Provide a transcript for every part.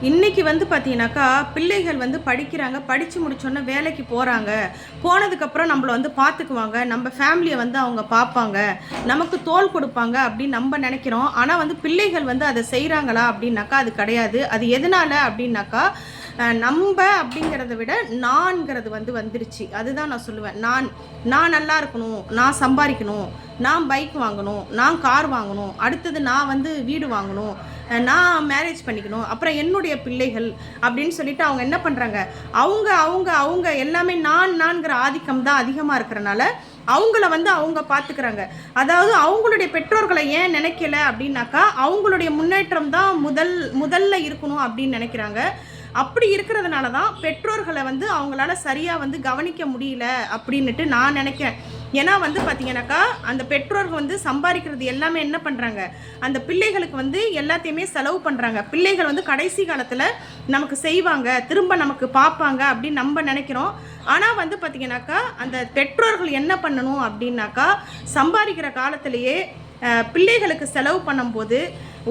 இன்னைக்கு வந்து பார்த்தீங்கன்னாக்கா, பிள்ளைகள் வந்து படிக்கிறாங்க. படிச்சு முடிச்சோனே வேலைக்கு போறாங்க. போனதுக்கப்புறம் நம்மள வந்து பார்த்துக்குவாங்க. நம்ம ஃபேமிலிய வந்து அவங்க பார்ப்பாங்க. நமக்கு தோள் கொடுப்பாங்க அப்படின்னு நம்ம நெனைக்கிறோம். ஆனா வந்து பிள்ளைகள் வந்து அத செய்றாங்களா அப்படின்னாக்கா, அது கிடையாது. அது எதனால அப்படின்னாக்கா, நம்ப அப்படிங்கிறத விட நான்கிறது வந்து வந்துருச்சு. அதுதான் நான் சொல்லுவேன். நான் நல்லா இருக்கணும். நான் சம்பாரிக்கணும். நான் பைக் வாங்கணும். நான் கார் வாங்கணும். அடுத்தது நான் வந்து வீடு வாங்கணும். நான் மேரேஜ் பண்ணிக்கணும். அப்புறம் என்னுடைய பிள்ளைகள் அப்படின்னு சொல்லிட்டு அவங்க என்ன பண்றாங்க? அவங்க அவங்க அவங்க எல்லாமே நான்கிற ஆதிக்கம் தான் அதிகமா இருக்கிறனால, அவங்கள வந்து அவங்க பார்த்துக்கிறாங்க. அதாவது அவங்களுடைய பெற்றோர்கள ஏன் நினைக்கல அப்படின்னாக்கா, அவங்களுடைய முன்னேற்றம் தான் முதல்ல இருக்கணும் அப்படின்னு நினைக்கிறாங்க. அப்படி இருக்கிறதுனால தான் பெற்றோர்கள வந்து அவங்களால சரியா வந்து கவனிக்க முடியல அப்படின்னுட்டு நான் நினைக்கிறேன். ஏன்னா வந்து பார்த்தீங்கன்னாக்கா, அந்த பெற்றோர்கள் வந்து சம்பாரிக்கிறது எல்லாமே என்ன பண்றாங்க? அந்த பிள்ளைகளுக்கு வந்து எல்லாத்தையுமே செலவு பண்றாங்க. பிள்ளைகள் வந்து கடைசி காலத்துல நமக்கு செய்வாங்க, திரும்ப நமக்கு பார்ப்பாங்க அப்படின்னு நம்ம நினைக்கிறோம். ஆனா வந்து பார்த்தீங்கன்னாக்கா, அந்த பெற்றோர்கள் என்ன பண்ணணும் அப்படின்னாக்கா, சம்பாரிக்கிற காலத்திலேயே பிள்ளைகளுக்கு செலவு பண்ணும்போது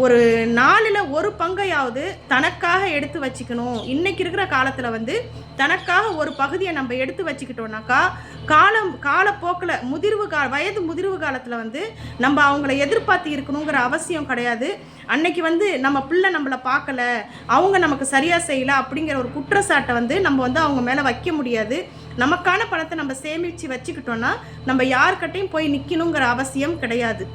ஒரு நாளில் ஒரு பங்கையாவது தனக்காக எடுத்து வச்சுக்கணும். இன்னைக்கு இருக்கிற காலத்தில் வந்து தனக்காக ஒரு பகுதியை நம்ம எடுத்து வச்சுக்கிட்டோம்னாக்கா, காலப்போக்கில் வயது முதிர்வு காலத்தில் வந்து நம்ம அவங்கள எதிர்பார்த்து இருக்கணுங்கிற அவசியம் கிடையாது. அன்னைக்கு வந்து நம்ம பிள்ளை நம்மளை பார்க்கல, அவங்க நமக்கு சரியாக செய்யலை அப்படிங்கிற ஒரு குற்றச்சாட்டை வந்து நம்ம வந்து அவங்க மேலே வைக்க முடியாது. நமக்கான பணத்தை நம்ம சேமித்து வச்சுக்கிட்டோன்னா நம்ம யார்கிட்டையும் போய் நிற்கணுங்கிற அவசியம் கிடையாது.